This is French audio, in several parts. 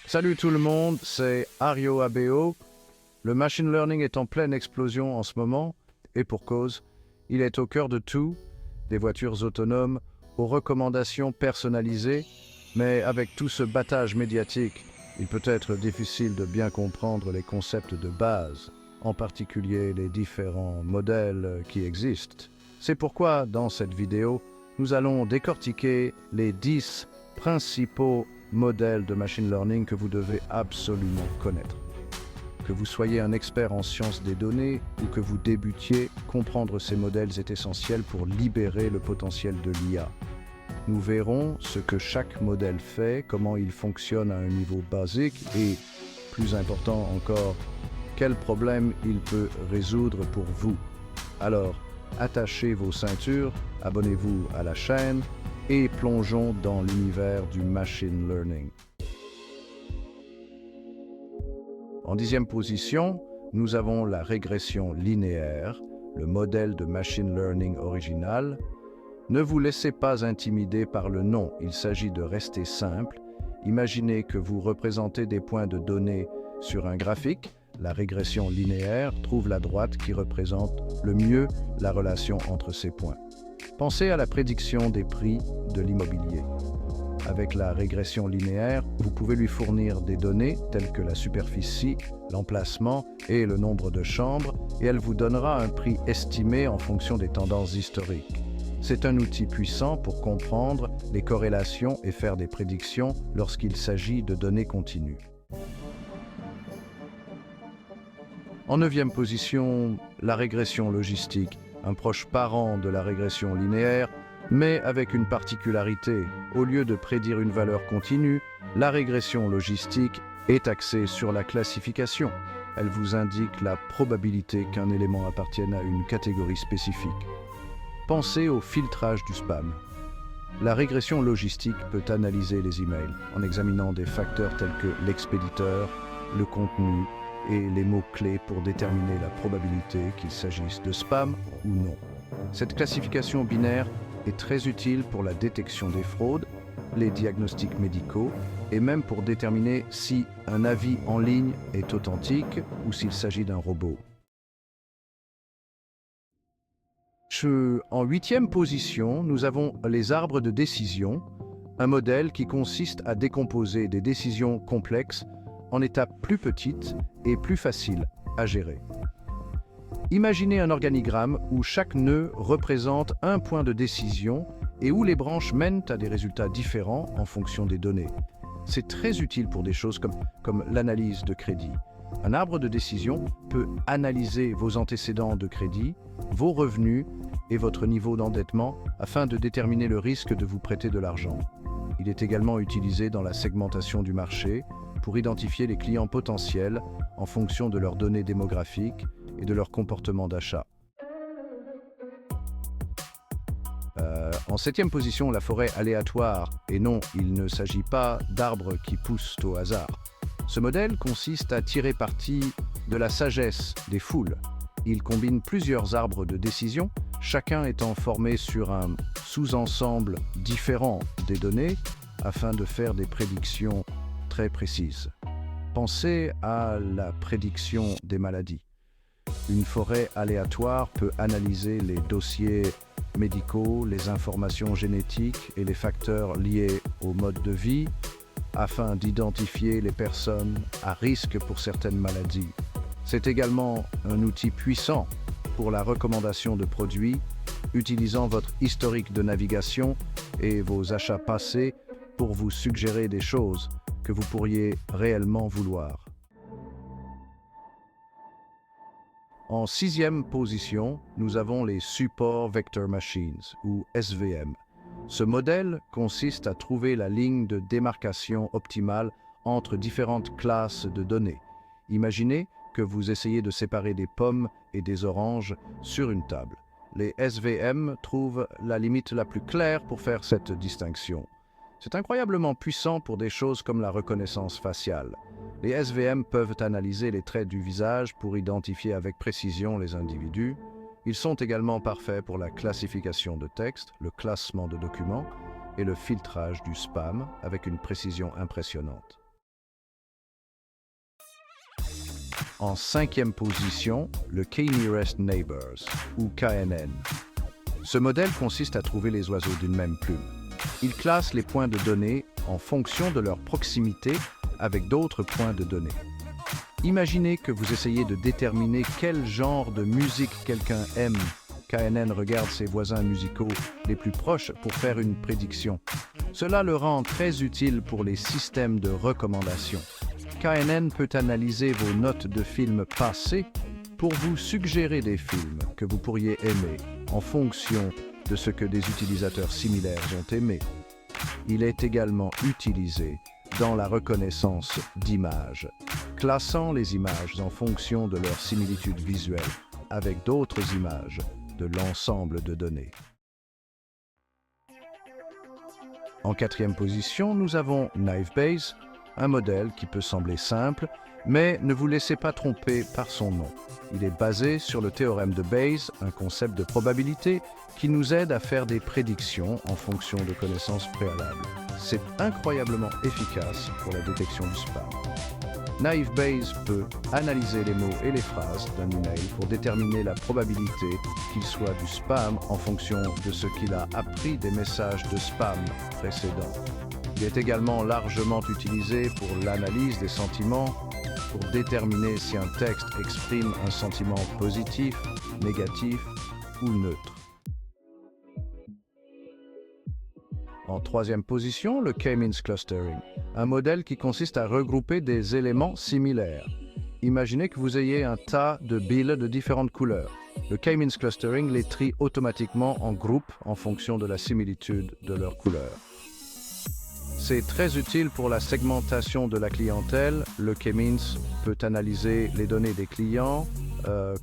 Salut tout le monde, c'est Ario Abeo. Le machine learning est en pleine explosion en ce moment, et pour cause, il est au cœur de tout, des voitures autonomes aux recommandations personnalisées, mais avec tout ce battage médiatique, il peut être difficile de bien comprendre les concepts de base, en particulier les différents modèles qui existent. C'est pourquoi, dans cette vidéo, nous allons décortiquer les 10 principaux modèles de machine learning que vous devez absolument connaître. Que vous soyez un expert en sciences des données ou que vous débutiez, comprendre ces modèles est essentiel pour libérer le potentiel de l'IA. Nous verrons ce que chaque modèle fait, comment il fonctionne à un niveau basique et, plus important encore, quels problèmes il peut résoudre pour vous. Alors, attachez vos ceintures, abonnez-vous à la chaîne et plongeons dans l'univers du machine learning. En 10e position, nous avons la régression linéaire, le modèle de machine learning original. Ne vous laissez pas intimider par le nom, il s'agit de rester simple. Imaginez que vous représentez des points de données sur un graphique. La régression linéaire trouve la droite qui représente le mieux la relation entre ces points. Pensez à la prédiction des prix de l'immobilier. Avec la régression linéaire, vous pouvez lui fournir des données telles que la superficie, l'emplacement et le nombre de chambres, et elle vous donnera un prix estimé en fonction des tendances historiques. C'est un outil puissant pour comprendre les corrélations et faire des prédictions lorsqu'il s'agit de données continues. En 9e position, la régression logistique, un proche parent de la régression linéaire, mais avec une particularité. Au lieu de prédire une valeur continue, la régression logistique est axée sur la classification. Elle vous indique la probabilité qu'un élément appartienne à une catégorie spécifique. Pensez au filtrage du spam. La régression logistique peut analyser les emails en examinant des facteurs tels que l'expéditeur, le contenu et les mots-clés pour déterminer la probabilité qu'il s'agisse de spam ou non. Cette classification binaire est très utile pour la détection des fraudes, les diagnostics médicaux et même pour déterminer si un avis en ligne est authentique ou s'il s'agit d'un robot. En 8e position, nous avons les arbres de décision, un modèle qui consiste à décomposer des décisions complexes en étapes plus petites et plus faciles à gérer. Imaginez un organigramme où chaque nœud représente un point de décision et où les branches mènent à des résultats différents en fonction des données. C'est très utile pour des choses comme l'analyse de crédit. Un arbre de décision peut analyser vos antécédents de crédit, vos revenus et votre niveau d'endettement afin de déterminer le risque de vous prêter de l'argent. Il est également utilisé dans la segmentation du marché pour identifier les clients potentiels en fonction de leurs données démographiques et de leur comportement d'achat. En 7e position, la forêt aléatoire. Et non, il ne s'agit pas d'arbres qui poussent au hasard. Ce modèle consiste à tirer parti de la sagesse des foules. Il combine plusieurs arbres de décision, chacun étant formé sur un sous-ensemble différent des données afin de faire des prédictions très précises. Pensez à la prédiction des maladies. Une forêt aléatoire peut analyser les dossiers médicaux, les informations génétiques et les facteurs liés au mode de vie afin d'identifier les personnes à risque pour certaines maladies. C'est également un outil puissant pour la recommandation de produits, utilisant votre historique de navigation et vos achats passés pour vous suggérer des choses que vous pourriez réellement vouloir. En 6e position, nous avons les Support Vector Machines, ou SVM. Ce modèle consiste à trouver la ligne de démarcation optimale entre différentes classes de données. Imaginez que vous essayez de séparer des pommes et des oranges sur une table. Les SVM trouvent la limite la plus claire pour faire cette distinction. C'est incroyablement puissant pour des choses comme la reconnaissance faciale. Les SVM peuvent analyser les traits du visage pour identifier avec précision les individus. Ils sont également parfaits pour la classification de textes, le classement de documents et le filtrage du spam avec une précision impressionnante. En 5e position, le K-Nearest Neighbors, ou KNN. Ce modèle consiste à trouver les oiseaux d'une même plume. Il classe les points de données en fonction de leur proximité avec d'autres points de données. Imaginez que vous essayez de déterminer quel genre de musique quelqu'un aime. KNN regarde ses voisins musicaux les plus proches pour faire une prédiction. Cela le rend très utile pour les systèmes de recommandation. KNN peut analyser vos notes de films passés pour vous suggérer des films que vous pourriez aimer en fonction de ce que des utilisateurs similaires ont aimé. Il est également utilisé dans la reconnaissance d'images, classant les images en fonction de leur similitude visuelle avec d'autres images de l'ensemble de données. En 4e position, nous avons Naive Bayes, un modèle qui peut sembler simple, mais ne vous laissez pas tromper par son nom. Il est basé sur le théorème de Bayes, un concept de probabilité qui nous aide à faire des prédictions en fonction de connaissances préalables. C'est incroyablement efficace pour la détection du spam. Naive Bayes peut analyser les mots et les phrases d'un email pour déterminer la probabilité qu'il soit du spam en fonction de ce qu'il a appris des messages de spam précédents. Il est également largement utilisé pour l'analyse des sentiments, pour déterminer si un texte exprime un sentiment positif, négatif ou neutre. En 3e position, le K-Means Clustering, un modèle qui consiste à regrouper des éléments similaires. Imaginez que vous ayez un tas de billes de différentes couleurs. Le K-Means Clustering les trie automatiquement en groupes en fonction de la similitude de leurs couleurs. C'est très utile pour la segmentation de la clientèle. Le K-Means peut analyser les données des clients,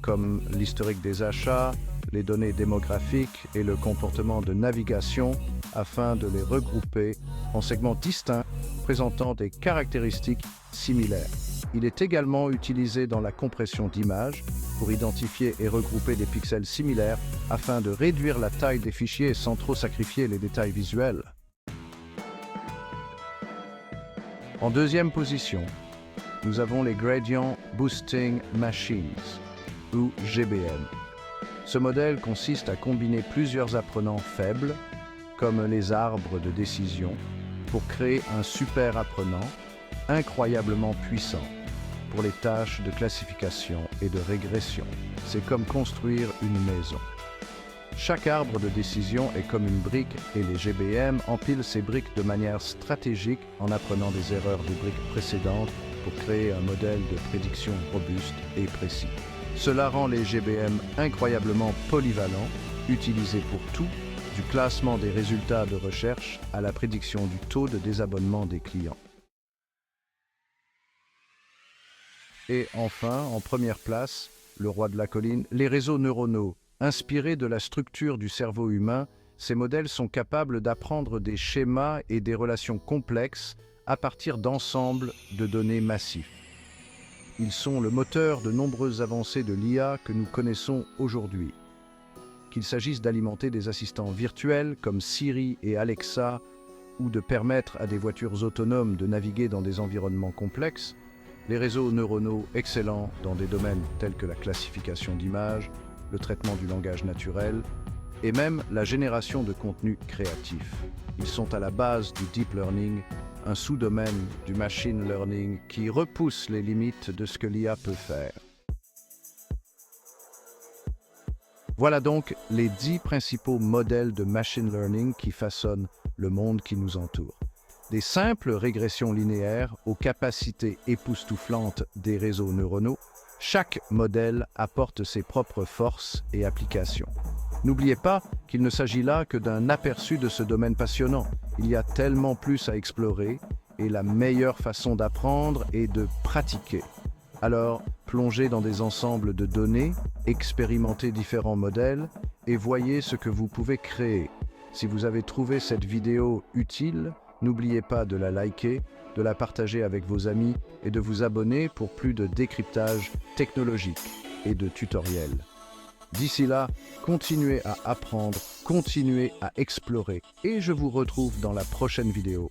comme l'historique des achats, les données démographiques et le comportement de navigation, afin de les regrouper en segments distincts présentant des caractéristiques similaires. Il est également utilisé dans la compression d'images pour identifier et regrouper des pixels similaires afin de réduire la taille des fichiers sans trop sacrifier les détails visuels. En 2e position, nous avons les Gradient Boosting Machines, ou GBM. Ce modèle consiste à combiner plusieurs apprenants faibles, comme les arbres de décision, pour créer un super apprenant incroyablement puissant pour les tâches de classification et de régression. C'est comme construire une maison. Chaque arbre de décision est comme une brique et les GBM empilent ces briques de manière stratégique en apprenant des erreurs des briques précédentes pour créer un modèle de prédiction robuste et précis. Cela rend les GBM incroyablement polyvalents, utilisés pour tout, du classement des résultats de recherche à la prédiction du taux de désabonnement des clients. Et enfin, en première place, le roi de la colline, les réseaux neuronaux. Inspirés de la structure du cerveau humain, ces modèles sont capables d'apprendre des schémas et des relations complexes à partir d'ensembles de données massifs. Ils sont le moteur de nombreuses avancées de l'IA que nous connaissons aujourd'hui. Qu'il s'agisse d'alimenter des assistants virtuels comme Siri et Alexa, ou de permettre à des voitures autonomes de naviguer dans des environnements complexes, les réseaux neuronaux excellents dans des domaines tels que la classification d'images, le traitement du langage naturel et même la génération de contenu créatif. Ils sont à la base du deep learning, un sous-domaine du machine learning qui repousse les limites de ce que l'IA peut faire. Voilà donc les 10 principaux modèles de machine learning qui façonnent le monde qui nous entoure. Des simples régressions linéaires aux capacités époustouflantes des réseaux neuronaux, chaque modèle apporte ses propres forces et applications. N'oubliez pas qu'il ne s'agit là que d'un aperçu de ce domaine passionnant. Il y a tellement plus à explorer et la meilleure façon d'apprendre est de pratiquer. Alors, plongez dans des ensembles de données, expérimentez différents modèles et voyez ce que vous pouvez créer. Si vous avez trouvé cette vidéo utile, n'oubliez pas de la liker, de la partager avec vos amis et de vous abonner pour plus de décryptage technologique et de tutoriels. D'ici là, continuez à apprendre, continuez à explorer et je vous retrouve dans la prochaine vidéo.